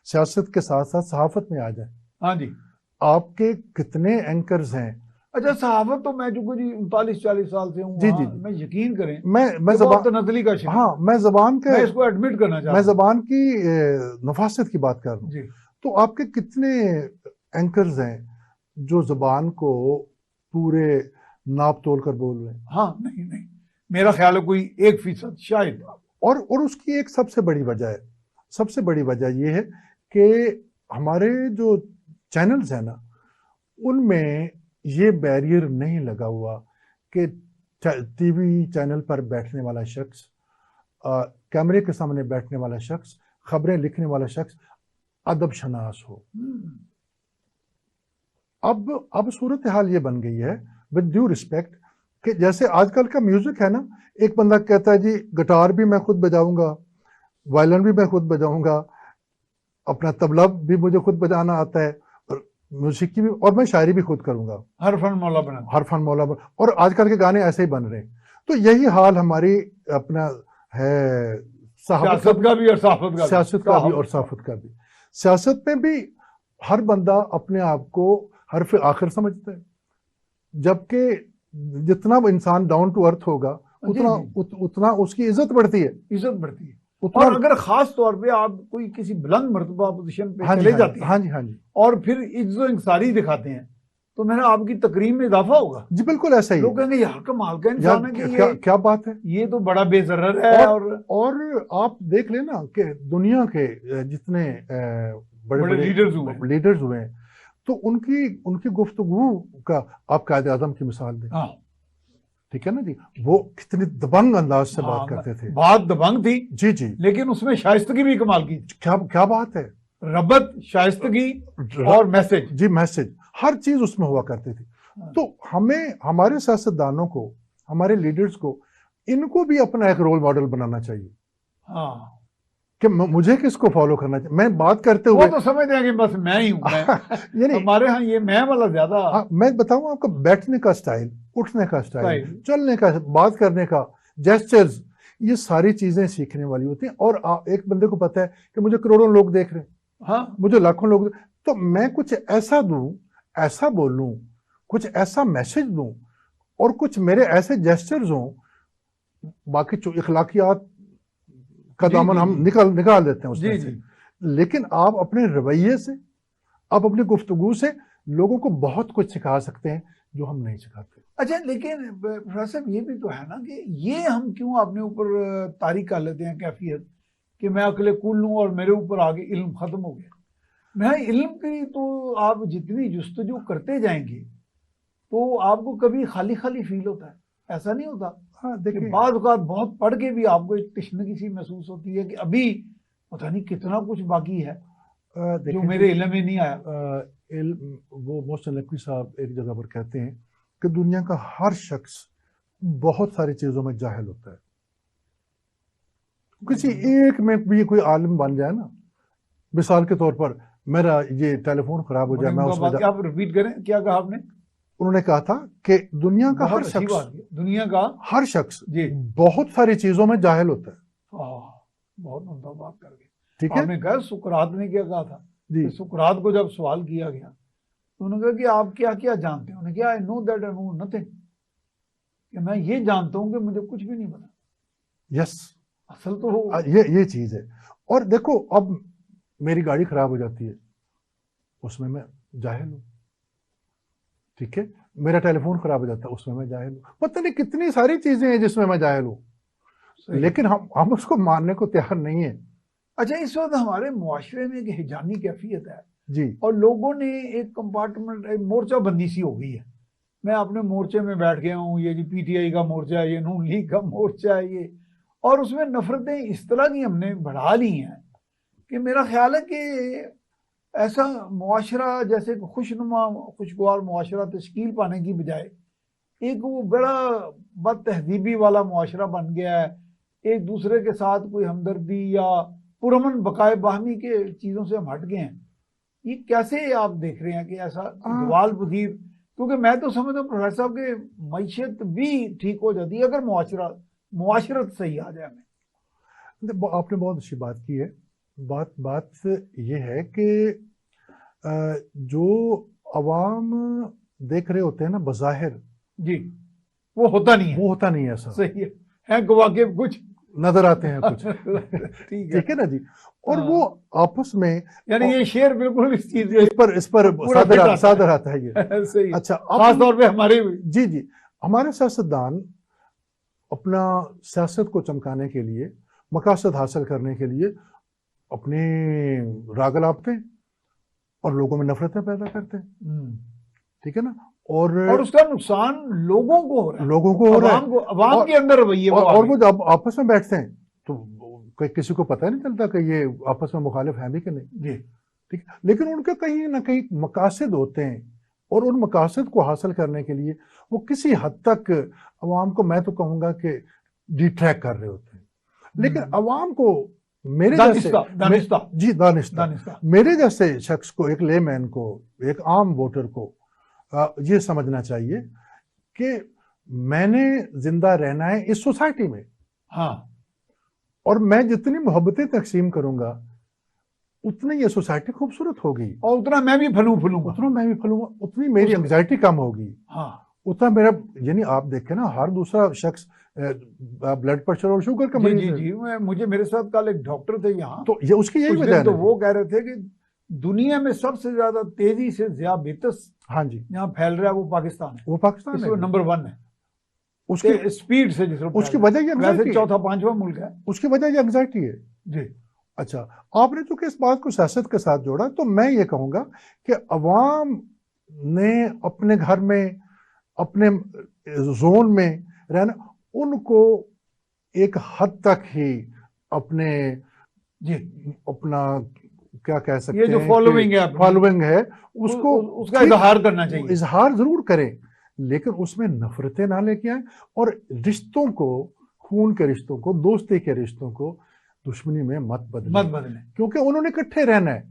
सियासत के साथ साथ सहाफत में आ जाए। हाँ जी, आपके कितने एंकर्स हैं। अच्छा, सहाफत तो मैं जो जी 39-40 साल से हूँ, जी, मैं यकीन करें, मैं तनज़ली का शिकार। हाँ, मैं जबान के, मैं इसको एडमिट करना चाहता हूँ, मैं जबान की नफासत की बात कर रहा हूँ। तो आपके कितने एंकर्स हैं जो जबान को पूरे नाप तोल कर बोल रहे हैं? हाँ, नहीं, मेरा ख्याल है कोई 1% शायद। और उसकी एक सबसे बड़ी वजह यह है कि हमारे जो चैनल्स हैं ना, उनमें ये बैरियर नहीं लगा हुआ कि टीवी चैनल पर बैठने वाला शख्स, कैमरे के सामने बैठने वाला शख्स, खबरें लिखने वाला शख्स अदब शनास हो। अब सूरत हाल ये बन गई है, विद ड्यू रिस्पेक्ट, कि जैसे आजकल का म्यूजिक है ना, एक बंदा कहता है जी गिटार भी मैं खुद बजाऊंगा, वायलिन भी मैं खुद बजाऊंगा, अपना तबला भी मुझे खुद बजाना आता है, म्यूजिक भी, और मैं शायरी भी खुद करूंगा, हर फन मौला बना। और आजकल के गाने ऐसे ही बन रहे हैं। तो यही हाल हमारी अपना है सियासत का भी और सहाफत का भी। सियासत में भी हर बंदा अपने आप को हरफ आखिर समझता है, जबकि जितना इंसान डाउन टू अर्थ होगा उतना उसकी इज्जत बढ़ती है, इज्जत बढ़ती है। उतना। और अगर खास तौर पे आप कोई किसी बुलंद मर्तबा पोजीशन पे हाँ जी, चले हाँ जाते जी, हैं हाँ जी, हाँ जी, और फिर इज्जत इंसारी दिखाते हैं, तो मेरा आपकी तकरीम में इजाफा होगा। जी बिल्कुल ऐसा ही। लोग कहेंगे यार कमाल का यार इंसान है कि क्या क्या बात है, ये तो बड़ा बेजर्र है। और आप देख लेना कि दुनिया के जितने बड़े बड़े बड़े लीडर्स हुए हैं, तो उनकी गुफ्तगू का आप कायदे आजम की मिसाल दें। हाँ, ठीक है ना जी, वो कितनी दबंग अंदाज से बात करते थे, बात दबंग थी जी जी, लेकिन उसमें शाइस्तगी भी कमाल की। क्या क्या बात है, रबत, शाइस्तगी और मैसेज, जी मैसेज, हर चीज उसमें हुआ करती थी। तो हमें, हमारे सियासतदानों को, हमारे लीडर्स को, इनको भी अपना एक रोल मॉडल बनाना चाहिए। हाँ, कि मुझे किसको फॉलो करना चाहिए। मैं बात करते हुए वो तो समझते हैं कि बस मैं ही हूं। यानी हमारे यहाँ ये मैं वाला ज्यादा। हाँ, मैं बताऊं आपको, बैठने का स्टाइल, उठने का स्टाइल, चलने का, बात करने का, जेस्चर्स, ये सारी चीजें सीखने वाली होती हैं। और एक बंदे को पता है कि मुझे करोड़ों लोग देख रहे हैं, हाँ, मुझे लाखों लोग, तो मैं कुछ ऐसा दूं, ऐसा बोलूं, कुछ ऐसा मैसेज दूं, और कुछ मेरे ऐसे जेस्चर्स हों, बाकी इखलाकियात का दामन हम निकाल देते हैं उसमें से। लेकिन आप अपने रवैये से, आप अपनी गुफ्तगू से लोगों को बहुत कुछ सिखा सकते हैं जो हम नहीं सिखाते। अच्छा, लेकिन प्रोफेसर साहब ये भी तो है ना कि ये हम क्यों अपने ऊपर तारीख कर लेते हैं कैफियत कि मैं अकेले कूल लूँ और मेरे ऊपर आगे इल्म खत्म हो गया। मैं इल्म की तो आप जितनी जुस्तजू करते जाएंगे तो आपको कभी खाली खाली फील होता है, ऐसा नहीं होता? हाँ देखिए, बाद औक़ात बहुत पढ़ के भी आपको एक तशनगी सी महसूस होती है कि अभी पता नहीं कितना कुछ बाकी है जो मेरे इल्म में नहीं आया। वो मोहसिन नकवी साहब एक जगह पर कहते हैं कि दुनिया का हर शख्स बहुत सारी चीजों में जाहिल होता है। किसी एक में भी कोई आलिम बन जाए ना, मिसाल के तौर पर मेरा ये टेलीफोन खराब हो जाए, मैं उसमें आप रिपीट करें, क्या कहा आपने? उन्होंने कहा था कि दुनिया का हर शख्स, दुनिया का हर शख्स बहुत सारी चीजों में जाहिल होता है। बहुत उम्दा बात कर गए। ठीक है, आपने कहा सुकरात ने क्या कहा था जी, सुकरात को जब सवाल किया गया तो उन्होंने कहा कि आप क्या क्या जानते हैं? उन्होंने कहा I know that I know nothing, कि मैं ये जानता हूं कि मुझे कुछ भी नहीं पता। यस, असल तो ये चीज है। और देखो, अब मेरी गाड़ी खराब हो जाती है, उसमें मैं जाहिल हूं। ठीक है, मेरा टेलीफोन खराब हो जाता है, उसमें मैं जाहिल हूं। पता नहीं कितनी सारी चीजें हैं जिसमें मैं जाहिल हूं, लेकिन हम उसको मानने को तैयार नहीं है। अच्छा, इस वक्त हमारे मुआशरे में एक हिजानी कैफियत है जी, और लोगों ने एक कंपार्टमेंट, एक मोर्चा बंदी सी हो गई है। मैं अपने मोर्चे में बैठ गया हूँ, ये जी पीटीआई का मोर्चा है, ये नून लीग का मोर्चा है, ये, और उसमें नफरतें इस तरह की हमने बढ़ा ली हैं कि मेरा ख्याल है कि ऐसा मुआशरा, जैसे खुशनुमा खुशगवार मुआशरा तश्कील पाने की बजाय एक वो बड़ा बद तहजीबी वाला मुआशरा बन गया है। एक दूसरे के साथ कोई हमदर्दी या पुरअमन बकाए बाहमी के चीज़ों से हम हट गए हैं। ये कैसे आप देख रहे हैं कि ऐसा जवाल पजीर? क्योंकि मैं तो समझता हूँ प्रोफेसर साहब के मईशत भी ठीक हो जाती है अगर मुआशरत सही आ जाए। आपने बहुत अच्छी बात की है। बात ये है कि जो अवाम देख रहे होते हैं ना बज़ाहिर, जी, वो होता नहीं है, वो होता नहीं है ऐसा। सही है गवा के कुछ नजर आते हैं कुछ ठीक है ना जी। और वो आपस में, यानी ये शेर बिल्कुल इस चीज इस पर सादर आता है ये सही। अच्छा, खास तौर पे हमारे जी हमारे सियासतदान अपना सियासत को चमकाने के लिए, मकासद हासिल करने के लिए अपने राग लापते हैं और लोगों में नफरतें पैदा करते हैं। ठीक है ना, और उसका नुकसान लोगों को हो रहा है, लोगों को हो रहा है, अवाम के अंदर रवैये। और वो जब आपस में बैठते हैं तो किसी को पता नहीं चलता कि ये आपस में मुखालिफ हैं भी कि नहीं। ठीक, लेकिन उनके कहीं ना कहीं मकासद होते हैं और उन मकासद को हासिल करने के लिए वो किसी हद तक अवाम को, मैं तो कहूंगा कि डिट्रैक्ट कर रहे होते हैं। लेकिन अवाम को, मेरे दानिस्ता मेरे जैसे शख्स को, एक लेमैन को, एक आम वोटर को ये समझना चाहिए कि मैंने जिंदा रहना है इस सोसाइटी में। हाँ, और मैं जितनी मोहब्बतें तकसीम करूंगा उतनी ये सोसाइटी खूबसूरत होगी, और उतना मैं भी फलूंगा, उतनी मेरी एंग्जाइटी कम होगी। हाँ, उतना मेरा, यानी आप देखें ना, हर दूसरा शख्स ब्लड प्रेशर और शुगर का जी मरीज जी है। जी, मुझे मेरे साथ कल एक डॉक्टर थे यहाँ, तो ये उसकी यही कुछ वजह दिन है तो ना वो कह रहे थे कि दुनिया में सबसे ज्यादा तेजी से दियाबितस हाँ जी, यहाँ फैल रहा है वो पाकिस्तान है, वो पाकिस्तान इसमें है। नंबर 1 है उसकी स्पीड से जिसको उसकी फैल रहा वजह ये है। वैसे एंग्जाइटी, चौथा पांचवा मुल्क है उसकी वजह ये एंग्जाइटी है। जी। अच्छा, आपने चूंकि इस बात को सियासत के साथ जोड़ा, तो मैं ये कहूंगा कि अवाम ने अपने घर में, अपने जोन में रहना, उनको एक हद तक ही अपने जी अपना क्या कह सकते ये जो हैं फॉलोइंग है अपनी, फॉलोइंग है उसको उसका ठीक इजहार करना चाहिए। इजहार जरूर करें, लेकिन उसमें नफरतें ना लेके आए और रिश्तों को, खून के रिश्तों को, दोस्ती के रिश्तों को दुश्मनी में मत बदलें, क्योंकि उन्होंने इकट्ठे रहना है,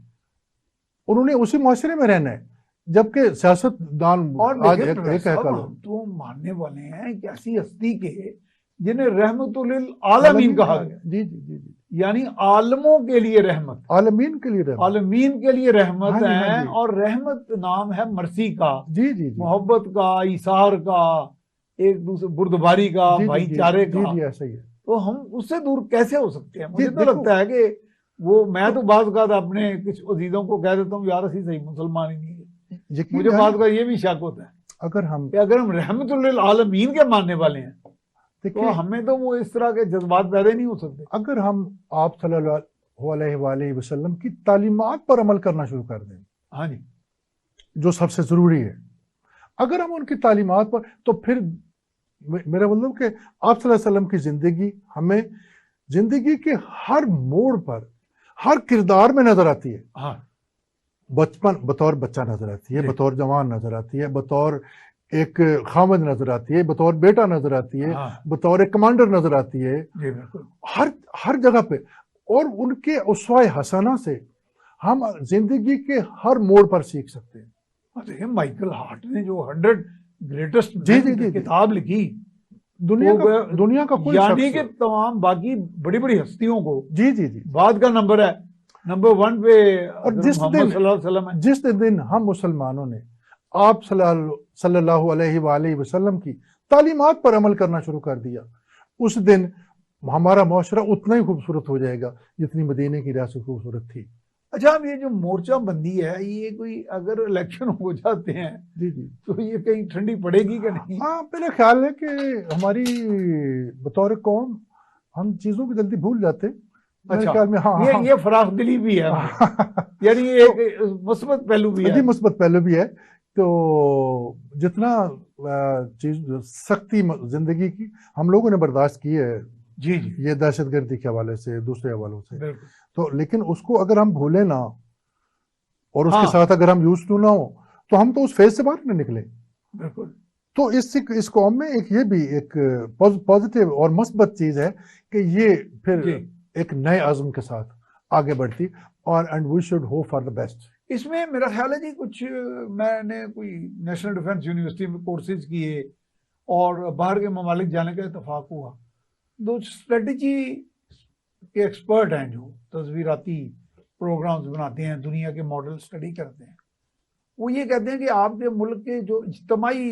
उन्होंने उसी मुआशरे में रहना है, जबकि सियासतदान और आज देखिए एक है कल हम तो मानने वाले हैं कि ऐसी हस्ती के जिन्हें रहमतुल आलमीन कहा गया। जी जी जी जी, यानी आलमों के लिए रहमत, आलमीन के लिए रहमत, आलमीन के लिए रहमत हाँ जी, हाँ है। जी। और रहमत नाम है मर्सी का, जी जी जी, मोहब्बत का, इसार का, एक दूसरे बुर्दबारी का, जी जी भाईचारे जी का। जी, ऐसा ही है। तो हम उससे दूर कैसे हो सकते हैं? मुझे तो देखो, लगता है कि वो, मैं तो बात का अपने कुछ अजीजों को कह देता हूँ यार असी सही मुसलमान ही नहीं है। यकीन मुझे जानिए, बात का ये भी शक होता है अगर हम कि अगर हम रहमतुल आलमीन के मानने वाले हैं तो देखिए, हमें तो वो इस तरह के जज्बात पैदा नहीं हो सकते। अगर हम आप सल्लल्लाहु अलैहि वसल्लम की तालीमात पर अमल करना शुरू कर दें, हाँ जी, जो सबसे जरूरी है, अगर हम उनकी तालीमात पर, तो फिर मेरा मतलब कि आप सल्लल्लाहु अलैहि वसल्लम की जिंदगी हमें जिंदगी के हर मोड़ पर, हर किरदार में नजर आती है। हाँ बचपन बतौर बच्चा नजर आती है, जी। बतौर जवान नजर आती है, बतौर एक खामद नजर आती है, बतौर बेटा नजर आती है, हाँ बतौर एक कमांडर नजर आती है, जी बिल्कुल। हर जगह पे। और उनके उसवाए हसना से हम जिंदगी के हर मोड़ पर सीख सकते हैं। देखिए माइकल हार्ट ने जो 100 ग्रेटेस्ट जी जी जी, किताब लिखी, दुनिया का कोई यानी शख्स, कि तमाम बाकी बड़ी बड़ी हस्तियों को जी जी जी, बाद का नंबर है, नंबर 1 पे और मोहम्मद सल्लल्लाहु अलैहि वसल्लम है। जिस दिन हम मुसलमानों ने आप सल्लल्लाहु अलैहि वसल्लम की तालीमात पर अमल करना शुरू कर दिया, उस दिन हमारा मुआशरा उतना ही खूबसूरत हो जाएगा जितनी मदीने की रियासत खूबसूरत थी। अच्छा, अब ये जो मोर्चा बंदी है, ये कोई अगर इलेक्शन हो जाते हैं जी जी, तो ये कहीं ठंडी पड़ेगी कि नहीं? हाँ, मेरा ख्याल है कि हमारी बतौर कौम हम चीजों को जल्दी भूल जाते, मेरे अच्छा, ख्याल में। हाँ ये फराख दिली भी है यानी ये एक मुस्बत पहलू भी जी, है। मुस्बत पहलू भी है। तो जितना चीज सख्ती जिंदगी की हम लोगों ने बर्दाश्त की है, जी जी ये दहशतगर्दी के हवाले से, दूसरे हवालों से, बिल्कुल। तो लेकिन उसको अगर हम भूलें ना और उसके हाँ साथ अगर हम यूज टू ना हो, तो हम तो उस फेज से बाहर न निकले। बिल्कुल। तो इस कौम में एक ये भी एक पॉजिटिव और मस्बत चीज है कि ये फिर जी। एक नए अज़्म के साथ आगे बढ़ती, और and we should hope for the best. इसमें मेरा ख्याल है जी कुछ मैंने कोई नेशनल डिफेंस यूनिवर्सिटी में कोर्सेज किए और बाहर के ममालिक जाने का इत्तेफाक हुआ। दो स्ट्रेटजी के एक्सपर्ट हैं जो तस्वीराती प्रोग्राम्स बनाते हैं, दुनिया के मॉडल स्टडी करते हैं, वो ये कहते हैं कि आपके मुल्क के जो इज्तमाही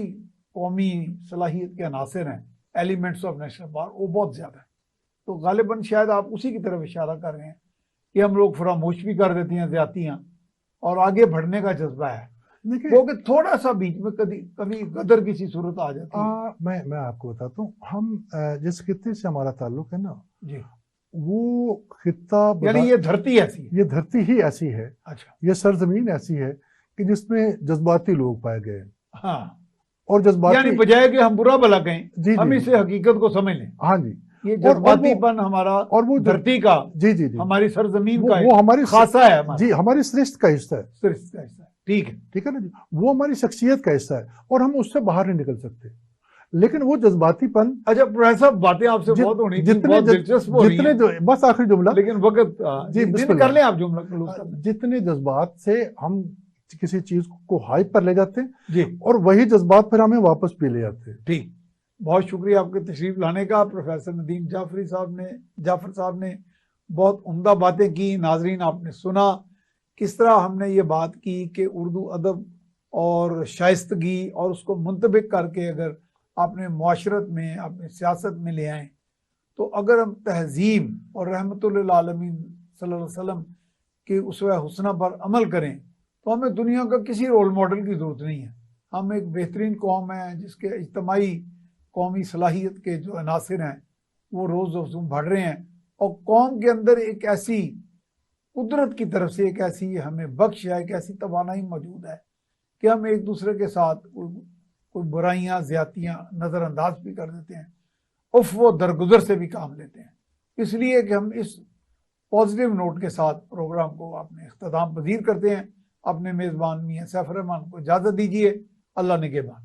कौमी सलाहियत के अनासर हैं, एलिमेंट्स ऑफ नेशनल पावर, वो बहुत ज़्यादा है। तो गालिबन शायद आप उसी की तरफ इशारा कर रहे हैं कि हम लोग फरामोश भी कर देती हैं ज्यादतियाँ और आगे बढ़ने का जज्बा है, क्योंकि थोड़ा सा बीच में कभी गदर किसी सूरत आ जाती है। मैं आपको बताता हूँ, हम जिस खित्ते से हमारा ताल्लुक है ना जी, वो खित्ता, यानी ये धरती ऐसी है। ये धरती ही ऐसी है, अच्छा, ये सरजमीन ऐसी है कि जिसमें जज्बाती लोग पाए गए। हाँ, और जज्बाती, यानी बजाय कि हम बुरा भला कहें, जी, हम जी, इसे हकीकत को समझ लें। हाँ जी, ये जज्बातीपन हमारा और वो धरती का, जी जी जी, हमारी सरजमीन का वो हमारी खासा है, जी, हमारी श्रेष्ठ का हिस्सा है, श्रेष्ठ का हिस्सा है। ठीक है ना जी, वो हमारी शख्सियत का हिस्सा है और हम उससे बाहर नहीं निकल सकते। लेकिन वो जज्बातीपन, अच्छा प्रोफेसर, बातें आपसे बहुत होनी थी, बहुत दिलचस्प हो रही हैं, बस आखिरी जुमला, लेकिन वक्त जी कर लें आप जुमला क्लोज कर लें। जितने जज्बात से हम किसी चीज को हाइप पर ले जाते हैं जी, और वही जज्बात फिर हमें वापस भी ले जाते हैं। ठीक, बहुत शुक्रिया आपके तशरीफ लाने का। प्रोफेसर नदीम जाफर साहब ने बहुत उम्दा बातें की। नाजरीन, आपने सुना किस तरह हमने ये बात की कि उर्दू अदब और शाइस्तगी और उसको मुंतबिक करके अगर अपने मुआशरत में, अपने सियासत में ले आएं, तो अगर हम तहजीब और रहमतुल आलमीन सल्लल्लाहु अलैहि वसल्लम के उसवा हुस्ना पर अमल करें तो हमें दुनिया का किसी रोल मॉडल की ज़रूरत नहीं है। हम एक बेहतरीन कौम है जिसके इज्तमाही कौमी सलाहियत के जो अनासिर हैं वो रोज़ रोज़ बढ़ रहे हैं, और कौम के अंदर एक ऐसी कुदरत की तरफ से एक ऐसी हमें बख्श है, एक ऐसी तवानाई मौजूद है कि हम एक दूसरे के साथ कोई बुराइयां ज़्यादतियां नज़रअंदाज भी कर देते हैं, उफ वो दरगुजर से भी काम लेते हैं। इसलिए कि हम इस पॉजिटिव नोट के साथ प्रोग्राम को अपने इख्तिताम पजीर करते हैं। अपने मेज़बान मियां सैफ रहमान को इजाज़त दीजिए। अल्लाह निगहबान।